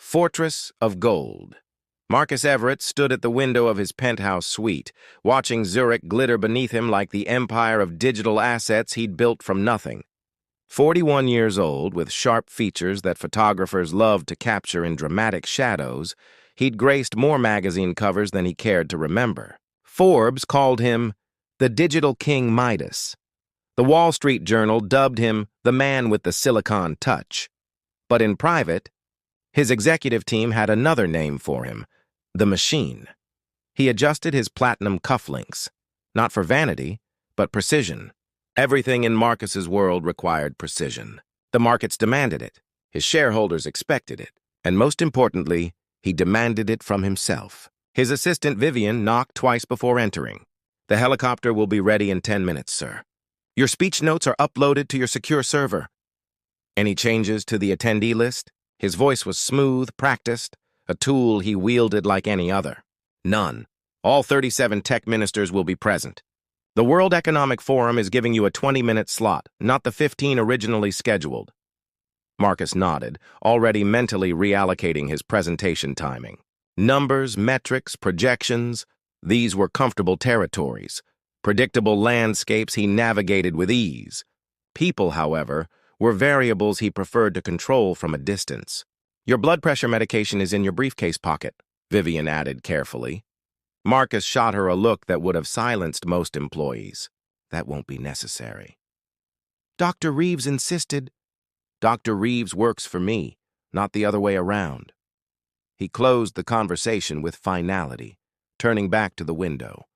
Fortress of Gold. Marcus Everett stood at the window of his penthouse suite, watching Zurich glitter beneath him like the empire of digital assets he'd built from nothing. 41 years old, with sharp features that photographers loved to capture in dramatic shadows, he'd graced more magazine covers than he cared to remember. Forbes called him the Digital King Midas. The Wall Street Journal dubbed him the man with the silicon touch. But in private, his executive team had another name for him, the Machine. He adjusted his platinum cufflinks, not for vanity, but precision. Everything in Marcus's world required precision. The markets demanded it, his shareholders expected it, and most importantly, he demanded it from himself. His assistant Vivian knocked twice before entering. "The helicopter will be ready in 10 minutes, sir. Your speech notes are uploaded to your secure server." Any changes to the attendee list? His voice was smooth, practiced, a tool he wielded like any other. "None. All 37 tech ministers will be present. The World Economic Forum is giving you a 20-minute slot, not the 15 originally scheduled." Marcus nodded, already mentally reallocating his presentation timing. Numbers, metrics, projections, these were comfortable territories. Predictable landscapes he navigated with ease. People, however, were variables he preferred to control from a distance. "Your blood pressure medication is in your briefcase pocket," Vivian added carefully. Marcus shot her a look that would have silenced most employees. "That won't be necessary." "Dr. Reeves insisted." "Dr. Reeves works for me, not the other way around." He closed the conversation with finality, turning back to the window.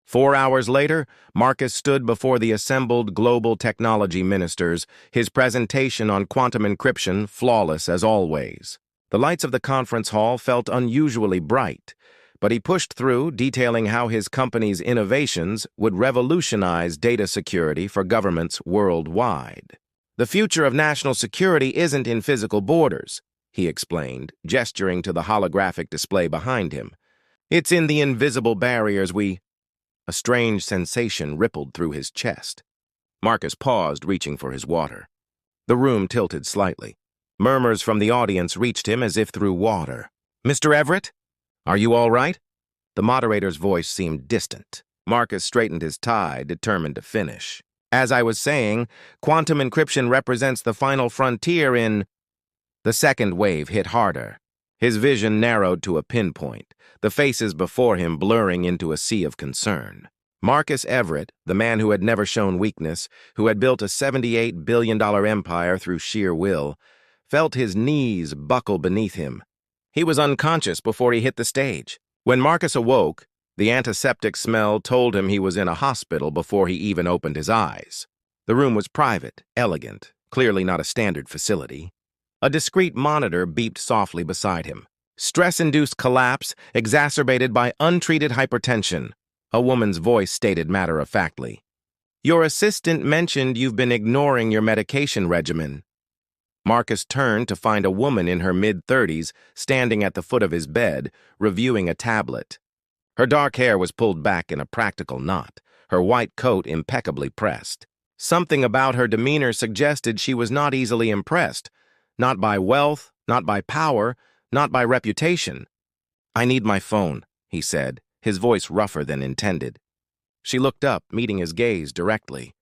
4 hours later, Marcus stood before the assembled global technology ministers, his presentation on quantum encryption flawless as always. The lights of the conference hall felt unusually bright, but he pushed through, detailing how his company's innovations would revolutionize data security for governments worldwide. "The future of national security isn't in physical borders," he explained, gesturing to the holographic display behind him. "It's in the invisible barriers we—" A strange sensation rippled through his chest. Marcus paused, reaching for his water. The room tilted slightly. Murmurs from the audience reached him as if through water. "Mr. Everett? Are you all right?" The moderator's voice seemed distant. Marcus straightened his tie, determined to finish. "As I was saying, quantum encryption represents the final frontier in—" The second wave hit harder. His vision narrowed to a pinpoint, the faces before him blurring into a sea of concern. Marcus Everett, the man who had never shown weakness, who had built a $78 billion empire through sheer will, felt his knees buckle beneath him. He was unconscious before he hit the stage. When Marcus awoke, the antiseptic smell told him he was in a hospital before he even opened his eyes. The room was private, elegant, clearly not a standard facility. A discreet monitor beeped softly beside him. "Stress-induced collapse exacerbated by untreated hypertension," a woman's voice stated matter-of-factly. "Your assistant mentioned you've been ignoring your medication regimen." Marcus turned to find a woman in her mid-30s standing at the foot of his bed, reviewing a tablet. Her dark hair was pulled back in a practical knot, her white coat impeccably pressed. Something about her demeanor suggested she was not easily impressed, not by wealth, not by power, not by reputation. "I need my phone," he said, his voice rougher than intended. She looked up, meeting his gaze directly.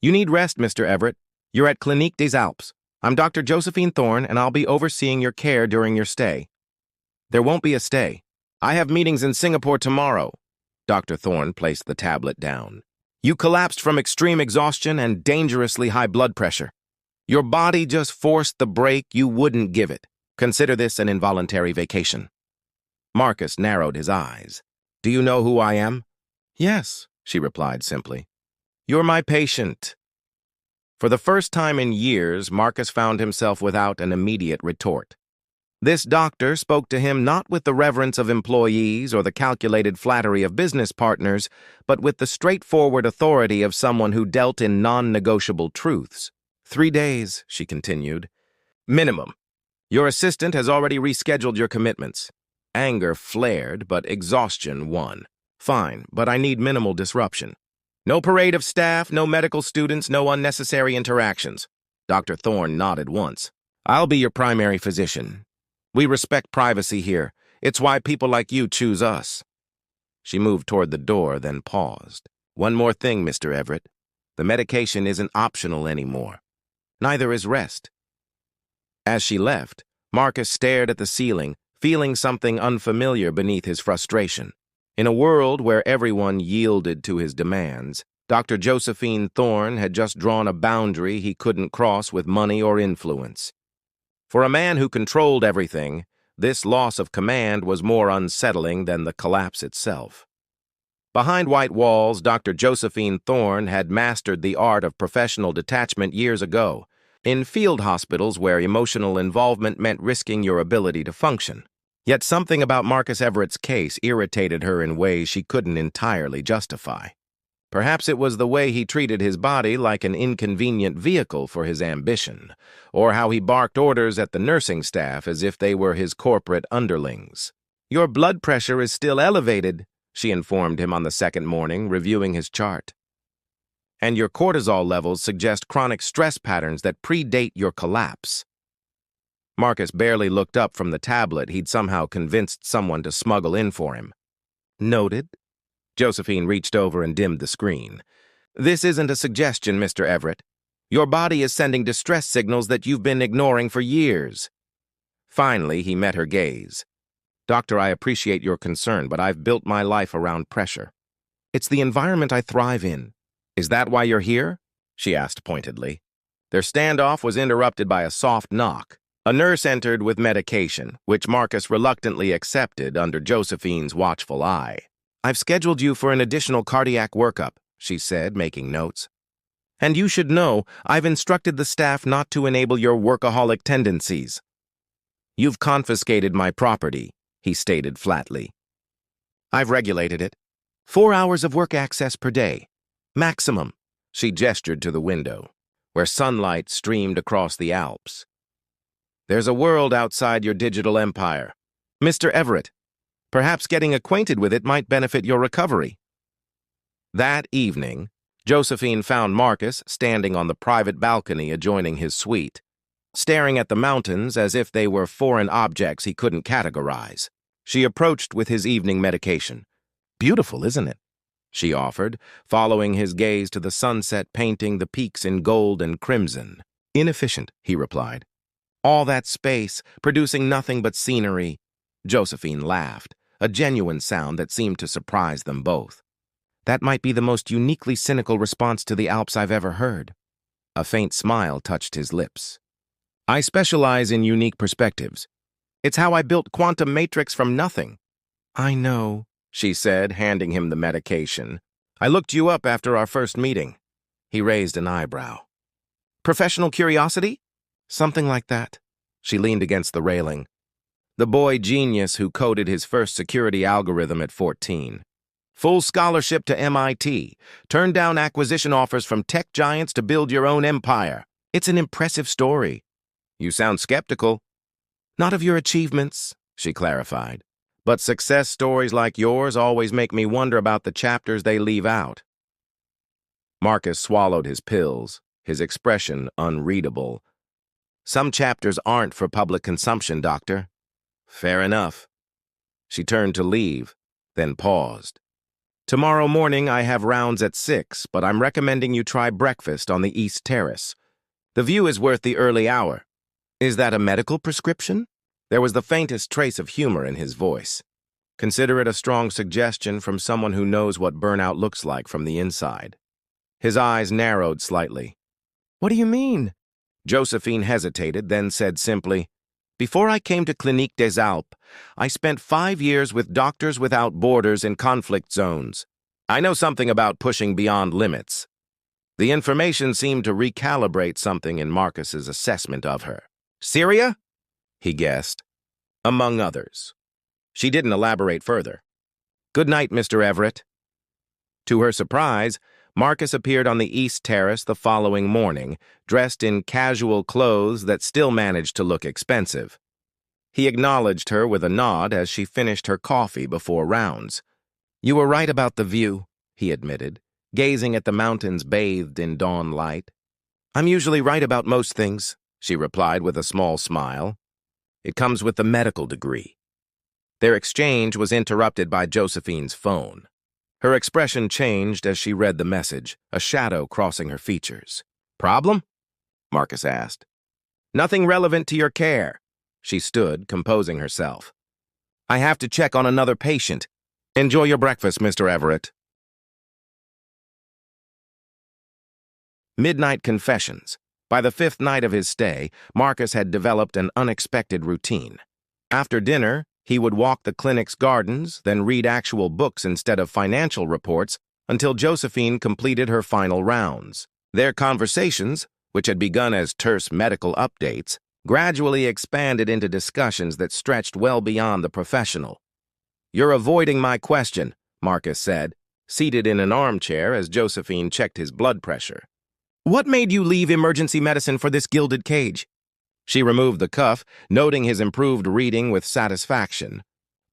"You need rest, Mr. Everett. You're at Clinique des Alpes. I'm Dr. Josephine Thorne, and I'll be overseeing your care during your stay." "There won't be a stay. I have meetings in Singapore tomorrow." Dr. Thorne placed the tablet down. "You collapsed from extreme exhaustion and dangerously high blood pressure. Your body just forced the break you wouldn't give it. Consider this an involuntary vacation." Marcus narrowed his eyes. "Do you know who I am?" "Yes," she replied simply. "You're my patient." For the first time in years, Marcus found himself without an immediate retort. This doctor spoke to him not with the reverence of employees or the calculated flattery of business partners, but with the straightforward authority of someone who dealt in non-negotiable truths. 3 days, she continued. "Minimum. Your assistant has already rescheduled your commitments." Anger flared, but exhaustion won. "Fine, but I need minimal disruption. No parade of staff, no medical students, no unnecessary interactions." Dr. Thorne nodded once. "I'll be your primary physician. We respect privacy here. It's why people like you choose us." She moved toward the door, then paused. "One more thing, Mr. Everett. The medication isn't optional anymore. Neither is rest." As she left, Marcus stared at the ceiling, feeling something unfamiliar beneath his frustration. In a world where everyone yielded to his demands, Dr. Josephine Thorne had just drawn a boundary he couldn't cross with money or influence. For a man who controlled everything, this loss of command was more unsettling than the collapse itself. Behind white walls, Dr. Josephine Thorne had mastered the art of professional detachment years ago, in field hospitals where emotional involvement meant risking your ability to function. Yet something about Marcus Everett's case irritated her in ways she couldn't entirely justify. Perhaps it was the way he treated his body like an inconvenient vehicle for his ambition, or how he barked orders at the nursing staff as if they were his corporate underlings. "Your blood pressure is still elevated," she informed him on the second morning, reviewing his chart. "And your cortisol levels suggest chronic stress patterns that predate your collapse." Marcus barely looked up from the tablet he'd somehow convinced someone to smuggle in for him. "Noted." Josephine reached over and dimmed the screen. "This isn't a suggestion, Mr. Everett. Your body is sending distress signals that you've been ignoring for years." Finally, he met her gaze. "Doctor, I appreciate your concern, but I've built my life around pressure. It's the environment I thrive in. Is that why you're here?" she asked pointedly. Their standoff was interrupted by a soft knock. A nurse entered with medication, which Marcus reluctantly accepted under Josephine's watchful eye. "I've scheduled you for an additional cardiac workup," she said, making notes. "And you should know, I've instructed the staff not to enable your workaholic tendencies." "You've confiscated my property," he stated flatly. "I've regulated it. 4 hours of work access per day. Maximum." She gestured to the window, where sunlight streamed across the Alps. "There's a world outside your digital empire. Mr. Everett, perhaps getting acquainted with it might benefit your recovery." That evening, Josephine found Marcus standing on the private balcony adjoining his suite, staring at the mountains as if they were foreign objects he couldn't categorize. She approached with his evening medication. "Beautiful, isn't it?" she offered, following his gaze to the sunset painting the peaks in gold and crimson. "Inefficient," he replied. "All that space, producing nothing but scenery." Josephine laughed, a genuine sound that seemed to surprise them both. "That might be the most uniquely cynical response to the Alps I've ever heard." A faint smile touched his lips. "I specialize in unique perspectives. It's how I built Quantum Matrix from nothing." "I know," she said, handing him the medication. "I looked you up after our first meeting." He raised an eyebrow. "Professional curiosity?" "Something like that." She leaned against the railing. "The boy genius who coded his first security algorithm at 14. Full scholarship to MIT. Turned down acquisition offers from tech giants to build your own empire. It's an impressive story." "You sound skeptical." "Not of your achievements," she clarified. "But success stories like yours always make me wonder about the chapters they leave out." Marcus swallowed his pills, his expression unreadable. "Some chapters aren't for public consumption, Doctor." "Fair enough." She turned to leave, then paused. "Tomorrow morning I have rounds at 6, but I'm recommending you try breakfast on the East Terrace. The view is worth the early hour." "Is that a medical prescription?" There was the faintest trace of humor in his voice. "Consider it a strong suggestion from someone who knows what burnout looks like from the inside." His eyes narrowed slightly. "What do you mean?" Josephine hesitated, then said simply, "Before I came to Clinique des Alpes, I spent 5 years with Doctors Without Borders in conflict zones. I know something about pushing beyond limits." The information seemed to recalibrate something in Marcus's assessment of her. "Syria?" he guessed. "Among others." She didn't elaborate further. "Good night, Mr. Everett." To her surprise, Marcus appeared on the East Terrace the following morning, dressed in casual clothes that still managed to look expensive. He acknowledged her with a nod as she finished her coffee before rounds. "You were right about the view," he admitted, gazing at the mountains bathed in dawn light. "I'm usually right about most things," she replied with a small smile. It comes with the medical degree." Their exchange was interrupted by Josephine's phone. Her expression changed as she read the message, a shadow crossing her features. "Problem?" Marcus asked. "Nothing relevant to your care." She stood, composing herself. "I have to check on another patient. Enjoy your breakfast, Mr. Everett." Midnight confessions. By the 5th night of his stay, Marcus had developed an unexpected routine. After dinner, he would walk the clinic's gardens, then read actual books instead of financial reports until Josephine completed her final rounds. Their conversations, which had begun as terse medical updates, gradually expanded into discussions that stretched well beyond the professional. "You're avoiding my question," Marcus said, seated in an armchair as Josephine checked his blood pressure. "What made you leave emergency medicine for this gilded cage?" She removed the cuff, noting his improved reading with satisfaction.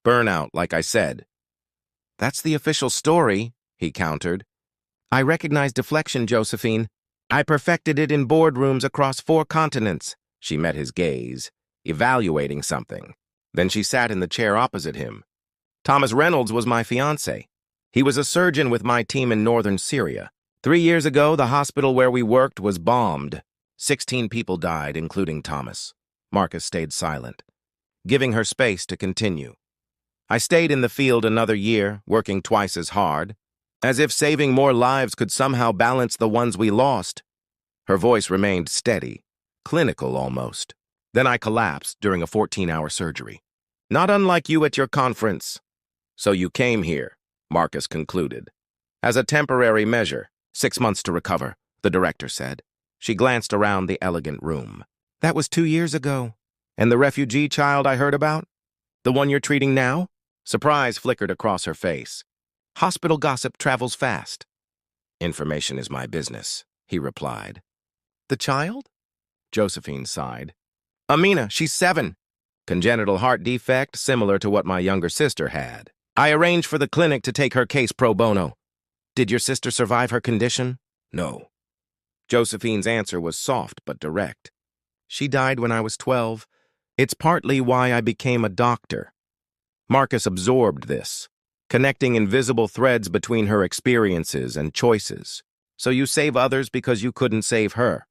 "Burnout, like I said." "That's the official story," he countered. "I recognize deflection, Josephine. I perfected it in boardrooms across 4 continents." She met his gaze, evaluating something. Then she sat in the chair opposite him. "Thomas Reynolds was my fiancé. He was a surgeon with my team in northern Syria. 3 years ago, the hospital where we worked was bombed. 16 people died, including Thomas." Marcus stayed silent, giving her space to continue. "I stayed in the field another year, working twice as hard, as if saving more lives could somehow balance the ones we lost." Her voice remained steady, clinical almost. "Then I collapsed during a 14-hour surgery. Not unlike you at your conference." "So you came here," Marcus concluded. "As a temporary measure, 6 months to recover," the director said. She glanced around the elegant room. "That was 2 years ago. And the refugee child I heard about? The one you're treating now?" Surprise flickered across her face. "Hospital gossip travels fast." "Information is my business," he replied. "The child?" Josephine sighed. "Amina, she's 7. Congenital heart defect similar to what my younger sister had. I arranged for the clinic to take her case pro bono." "Did your sister survive her condition?" "No." Josephine's answer was soft but direct. "She died when I was 12. It's partly why I became a doctor." Marcus absorbed this, connecting invisible threads between her experiences and choices. "So you save others because you couldn't save her."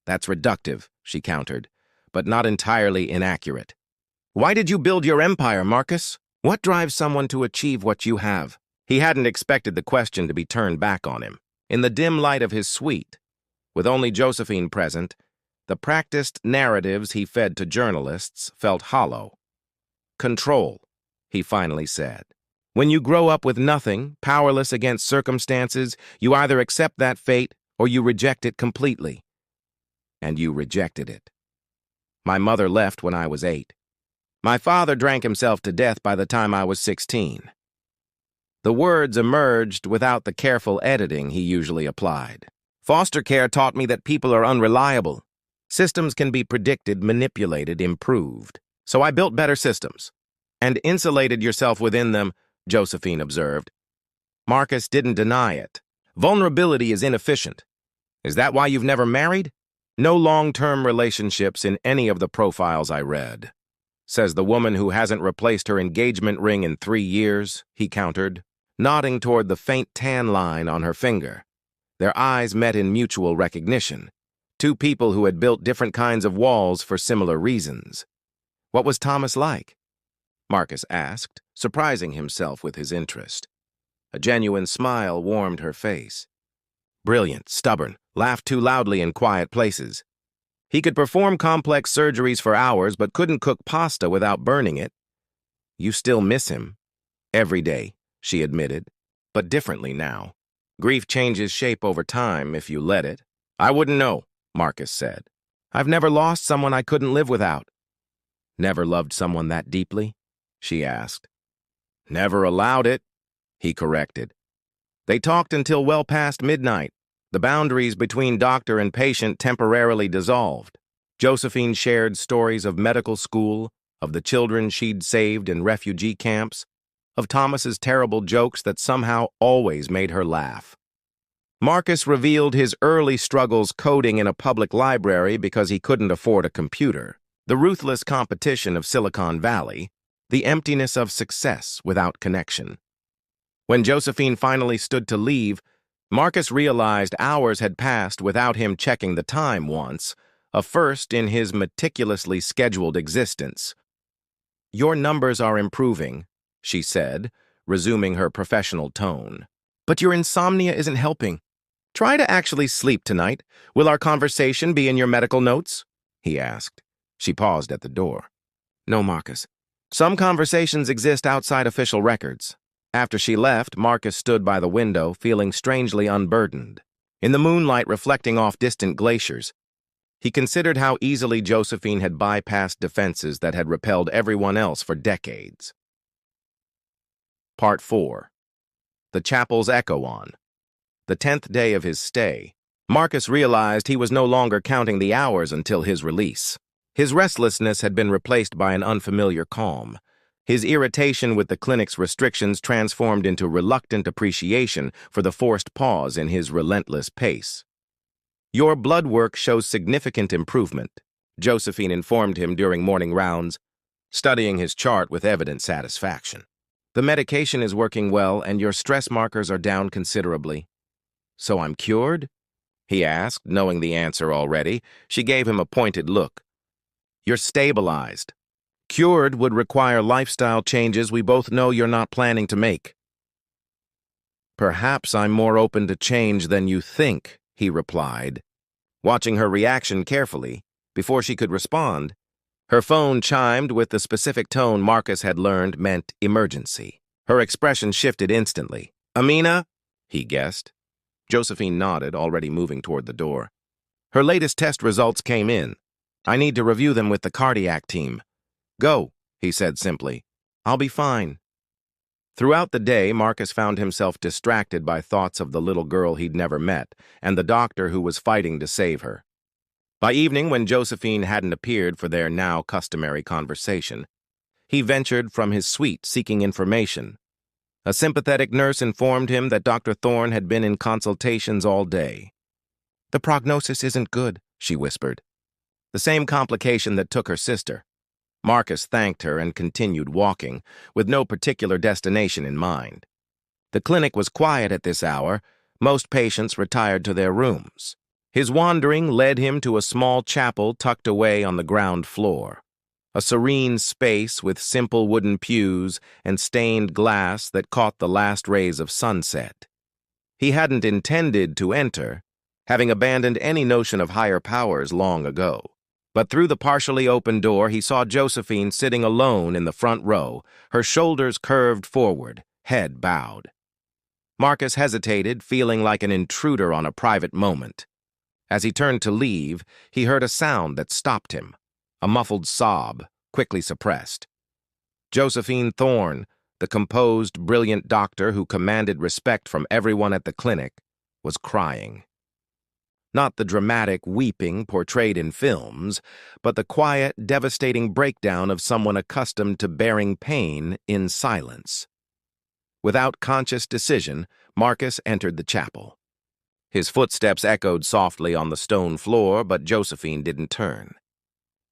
"That's reductive," she countered, "but not entirely inaccurate." "Why did you build your empire, Marcus? What drives someone to achieve what you have?" He hadn't expected the question to be turned back on him. In the dim light of his suite, with only Josephine present, the practiced narratives he fed to journalists felt hollow. "Control," he finally said. "When you grow up with nothing, powerless against circumstances, you either accept that fate or you reject it completely." "And you rejected it." "My mother left when I was 8. My father drank himself to death by the time I was 16. The words emerged without the careful editing he usually applied. "Foster care taught me that people are unreliable. Systems can be predicted, manipulated, improved. So I built better systems. And insulated yourself within them," Josephine observed. Marcus didn't deny it. "Vulnerability is inefficient. Is that why you've never married?" "No long-term relationships in any of the profiles I read," says the woman who hasn't replaced her engagement ring in 3 years, he countered, nodding toward the faint tan line on her finger. Their eyes met in mutual recognition. 2 people who had built different kinds of walls for similar reasons. "What was Thomas like?" Marcus asked, surprising himself with his interest. A genuine smile warmed her face. "Brilliant, stubborn, laughed too loudly in quiet places. He could perform complex surgeries for hours but couldn't cook pasta without burning it." "You still miss him?" "Every day," she admitted, "but differently now. Grief changes shape over time if you let it." "I wouldn't know," Marcus said. "I've never lost someone I couldn't live without." "Never loved someone that deeply?" she asked. "Never allowed it," he corrected. They talked until well past midnight. The boundaries between doctor and patient temporarily dissolved. Josephine shared stories of medical school, of the children she'd saved in refugee camps, of Thomas's terrible jokes that somehow always made her laugh. Marcus revealed his early struggles coding in a public library because he couldn't afford a computer. The ruthless competition of Silicon Valley, the emptiness of success without connection. When Josephine finally stood to leave, Marcus realized hours had passed without him checking the time once, a first in his meticulously scheduled existence. "Your numbers are improving," she said, resuming her professional tone. "But your insomnia isn't helping. Try to actually sleep tonight. Will our conversation be in your medical notes?" he asked. She paused at the door. "No, Marcus. Some conversations exist outside official records." After she left, Marcus stood by the window, feeling strangely unburdened. In the moonlight reflecting off distant glaciers, he considered how easily Josephine had bypassed defenses that had repelled everyone else for decades. Part 4. The chapel's echo on. The 10th day of his stay, Marcus realized he was no longer counting the hours until his release. His restlessness had been replaced by an unfamiliar calm. His irritation with the clinic's restrictions transformed into reluctant appreciation for the forced pause in his relentless pace. "Your blood work shows significant improvement," Josephine informed him during morning rounds, studying his chart with evident satisfaction. "The medication is working well and your stress markers are down considerably." "So I'm cured?" he asked, knowing the answer already. She gave him a pointed look. "You're stabilized. Cured would require lifestyle changes we both know you're not planning to make." "Perhaps I'm more open to change than you think," he replied. Watching her reaction carefully, before she could respond, her phone chimed with the specific tone Marcus had learned meant emergency. Her expression shifted instantly. "Amina?" he guessed. Josephine nodded, already moving toward the door. "Her latest test results came in. I need to review them with the cardiac team." "Go," he said simply. "I'll be fine." Throughout the day, Marcus found himself distracted by thoughts of the little girl he'd never met and the doctor who was fighting to save her. By evening, when Josephine hadn't appeared for their now customary conversation, he ventured from his suite seeking information. A sympathetic nurse informed him that Dr. Thorne had been in consultations all day. "The prognosis isn't good," she whispered. "The same complication that took her sister." Marcus thanked her and continued walking, with no particular destination in mind. The clinic was quiet at this hour, most patients retired to their rooms. His wandering led him to a small chapel tucked away on the ground floor. A serene space with simple wooden pews and stained glass that caught the last rays of sunset. He hadn't intended to enter, having abandoned any notion of higher powers long ago. But through the partially open door, he saw Josephine sitting alone in the front row, her shoulders curved forward, head bowed. Marcus hesitated, feeling like an intruder on a private moment. As he turned to leave, he heard a sound that stopped him, a muffled sob, quickly suppressed. Josephine Thorne, the composed, brilliant doctor who commanded respect from everyone at the clinic, was crying. Not the dramatic weeping portrayed in films, but the quiet, devastating breakdown of someone accustomed to bearing pain in silence. Without conscious decision, Marcus entered the chapel. His footsteps echoed softly on the stone floor, but Josephine didn't turn.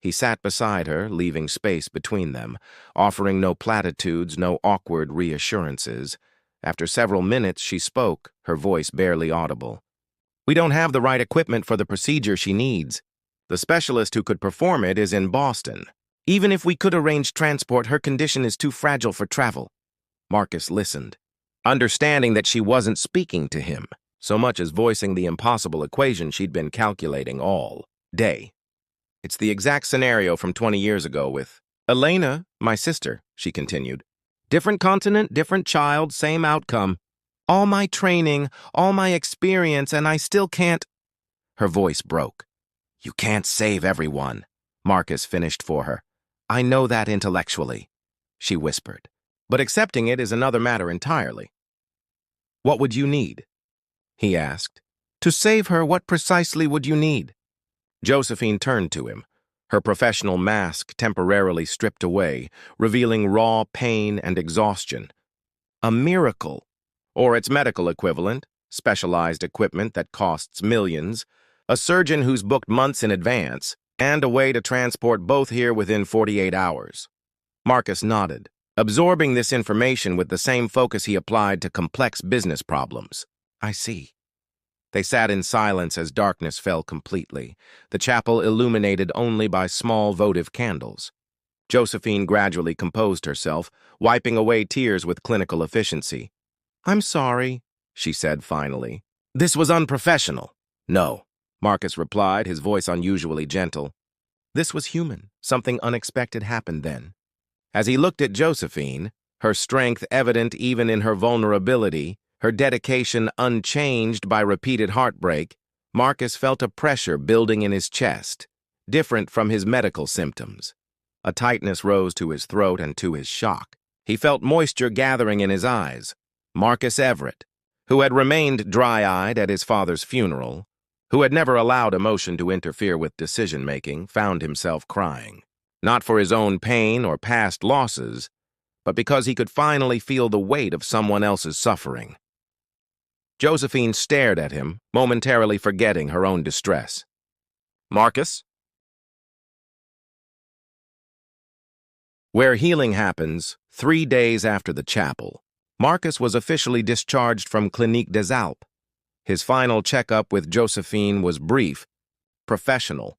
He sat beside her, leaving space between them, offering no platitudes, no awkward reassurances. After several minutes, she spoke, her voice barely audible. "We don't have the right equipment for the procedure she needs. The specialist who could perform it is in Boston. Even if we could arrange transport, her condition is too fragile for travel." Marcus listened, understanding that she wasn't speaking to him, so much as voicing the impossible equation she'd been calculating all day. "It's the exact scenario from 20 years ago with Elena, my sister," she continued. "Different continent, different child, same outcome. All my training, all my experience, and I still can't—" Her voice broke. "You can't save everyone," Marcus finished for her. "I know that intellectually," she whispered. "But accepting it is another matter entirely." "What would you need?" he asked. "To save her, what precisely would you need?" Josephine turned to him, her professional mask temporarily stripped away, revealing raw pain and exhaustion. "A miracle, or its medical equivalent, specialized equipment that costs millions, a surgeon who's booked months in advance, and a way to transport both here within 48 hours. Marcus nodded, absorbing this information with the same focus he applied to complex business problems. I see. They sat in silence as darkness fell completely, the chapel illuminated only by small votive candles. Josephine gradually composed herself, wiping away tears with clinical efficiency. I'm sorry, she said finally. This was unprofessional. No, Marcus replied, his voice unusually gentle. This was human. Something unexpected happened then. As he looked at Josephine, her strength evident even in her vulnerability, her dedication unchanged by repeated heartbreak, Marcus felt a pressure building in his chest, different from his medical symptoms. A tightness rose to his throat and to his shock. He felt moisture gathering in his eyes. Marcus Everett, who had remained dry-eyed at his father's funeral, who had never allowed emotion to interfere with decision-making, found himself crying. Not for his own pain or past losses, but because he could finally feel the weight of someone else's suffering. Josephine stared at him, momentarily forgetting her own distress. Marcus? Where healing happens, 3 days after the chapel, Marcus was officially discharged from Clinique des Alpes. His final checkup with Josephine was brief, professional,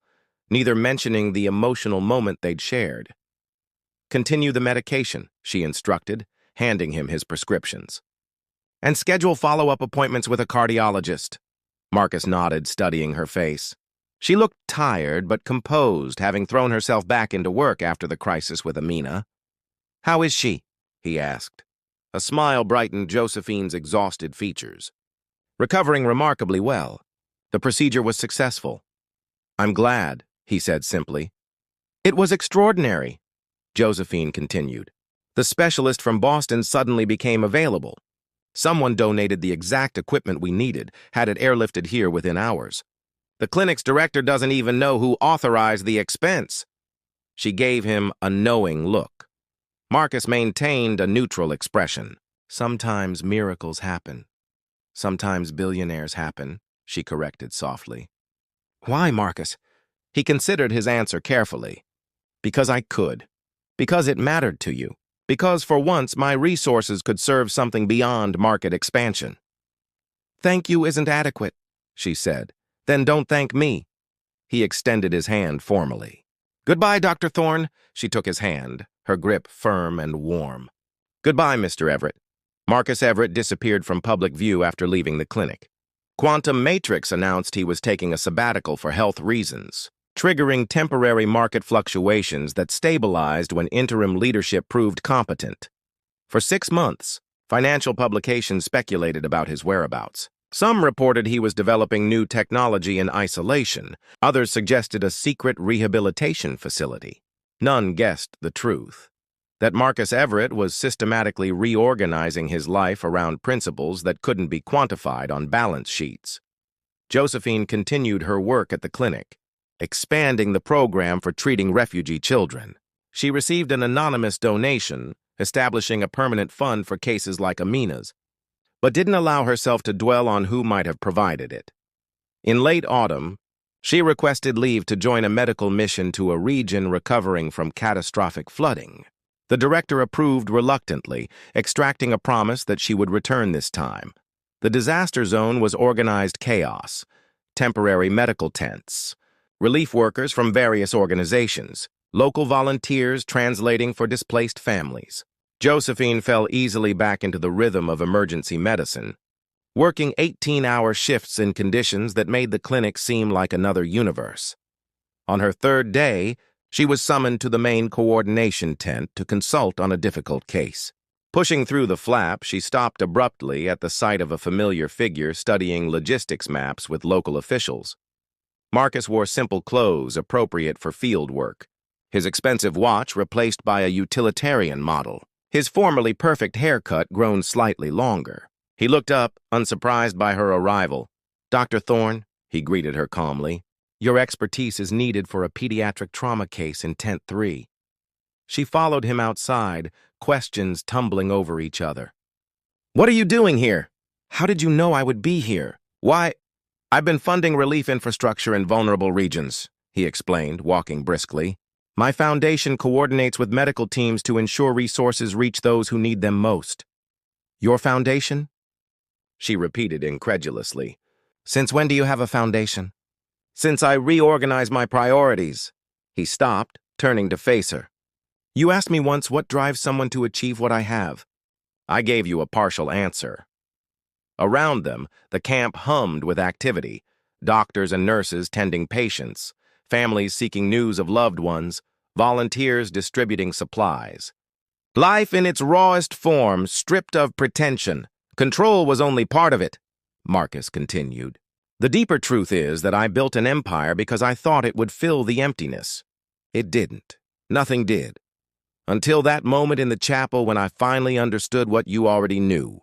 neither mentioning the emotional moment they'd shared. Continue the medication, she instructed, handing him his prescriptions. And schedule follow-up appointments with a cardiologist. Marcus nodded, studying her face. She looked tired but composed, having thrown herself back into work after the crisis with Amina. How is she? He asked. A smile brightened Josephine's exhausted features. Recovering remarkably well. The procedure was successful. I'm glad, he said simply. It was extraordinary, Josephine continued. The specialist from Boston suddenly became available. Someone donated the exact equipment we needed, had it airlifted here within hours. The clinic's director doesn't even know who authorized the expense. She gave him a knowing look. Marcus maintained a neutral expression. Sometimes miracles happen. Sometimes billionaires happen, she corrected softly. Why, Marcus? He considered his answer carefully. Because I could. Because it mattered to you. Because for once my resources could serve something beyond market expansion. Thank you isn't adequate, she said. Then don't thank me. He extended his hand formally. Goodbye, Dr. Thorne. She took his hand, her grip firm and warm. Goodbye, Mr. Everett. Marcus Everett disappeared from public view after leaving the clinic. Quantum Matrix announced he was taking a sabbatical for health reasons, triggering temporary market fluctuations that stabilized when interim leadership proved competent. For 6 months, financial publications speculated about his whereabouts. Some reported he was developing new technology in isolation. Others suggested a secret rehabilitation facility. None guessed the truth, that Marcus Everett was systematically reorganizing his life around principles that couldn't be quantified on balance sheets. Josephine continued her work at the clinic, expanding the program for treating refugee children. She received an anonymous donation, establishing a permanent fund for cases like Amina's, but didn't allow herself to dwell on who might have provided it. In late autumn, she requested leave to join a medical mission to a region recovering from catastrophic flooding. The director approved reluctantly, extracting a promise that she would return this time. The disaster zone was organized chaos, temporary medical tents, relief workers from various organizations, local volunteers translating for displaced families. Josephine fell easily back into the rhythm of emergency medicine, working 18-hour shifts in conditions that made the clinic seem like another universe. On her 3rd day, she was summoned to the main coordination tent to consult on a difficult case. Pushing through the flap, she stopped abruptly at the sight of a familiar figure studying logistics maps with local officials. Marcus wore simple clothes appropriate for field work, his expensive watch replaced by a utilitarian model, his formerly perfect haircut grown slightly longer. He looked up, unsurprised by her arrival. Dr. Thorne, he greeted her calmly, your expertise is needed for a pediatric trauma case in Tent 3. She followed him outside, questions tumbling over each other. What are you doing here? How did you know I would be here? Why? I've been funding relief infrastructure in vulnerable regions. he explained, walking briskly. My foundation coordinates with medical teams to ensure resources reach those who need them most. Your foundation? She repeated incredulously. Since when do you have a foundation? Since I reorganized my priorities. He stopped, turning to face her. You asked me once what drives someone to achieve what I have. I gave you a partial answer. Around them, the camp hummed with activity. Doctors and nurses tending patients, families seeking news of loved ones, volunteers distributing supplies. Life in its rawest form, stripped of pretension. Control was only part of it, Marcus continued. The deeper truth is that I built an empire because I thought it would fill the emptiness. It didn't. Nothing did. Until that moment in the chapel when I finally understood what you already knew.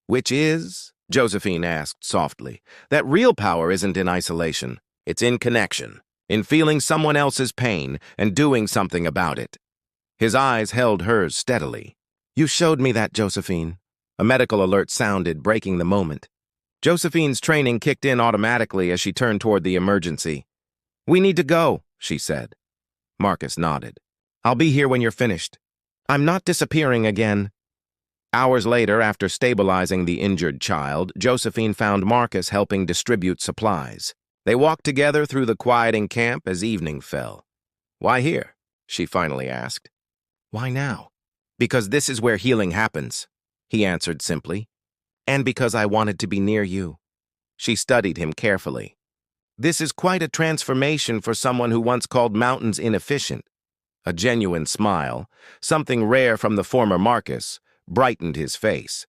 Which is, Josephine asked softly, that real power isn't in isolation. It's in connection, in feeling someone else's pain and doing something about it. His eyes held hers steadily. You showed me that, Josephine. A medical alert sounded, breaking the moment. Josephine's training kicked in automatically as she turned toward the emergency. We need to go, she said. Marcus nodded. I'll be here when you're finished. I'm not disappearing again. Hours later, after stabilizing the injured child, Josephine found Marcus helping distribute supplies. They walked together through the quieting camp as evening fell. Why here? She finally asked. Why now? Because this is where healing happens, he answered simply. And because I wanted to be near you. She studied him carefully. This is quite a transformation for someone who once called mountains inefficient. A genuine smile, something rare from the former Marcus, brightened his face.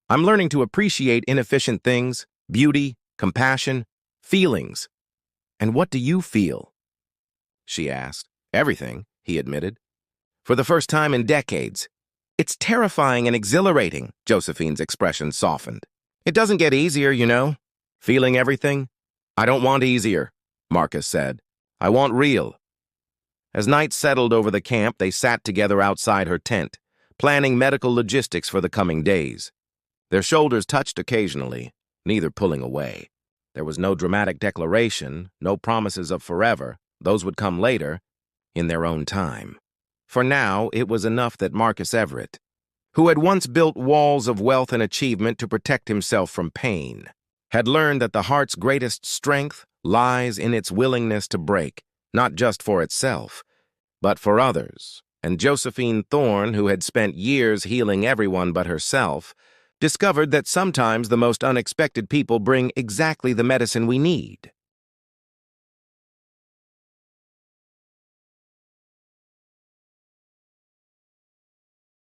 I'm learning to appreciate inefficient things, beauty, compassion, feelings. And what do you feel? She asked. Everything, he admitted. For the first time in decades. It's terrifying and exhilarating, Josephine's expression softened. It doesn't get easier, you know. Feeling everything? I don't want easier, Marcus said. I want real. As night settled over the camp, they sat together outside her tent, planning medical logistics for the coming days. Their shoulders touched occasionally, neither pulling away. There was no dramatic declaration, no promises of forever. Those would come later, in their own time. For now, it was enough that Marcus Everett, who had once built walls of wealth and achievement to protect himself from pain, had learned that the heart's greatest strength lies in its willingness to break, not just for itself, but for others. And Josephine Thorne, who had spent years healing everyone but herself, discovered that sometimes the most unexpected people bring exactly the medicine we need.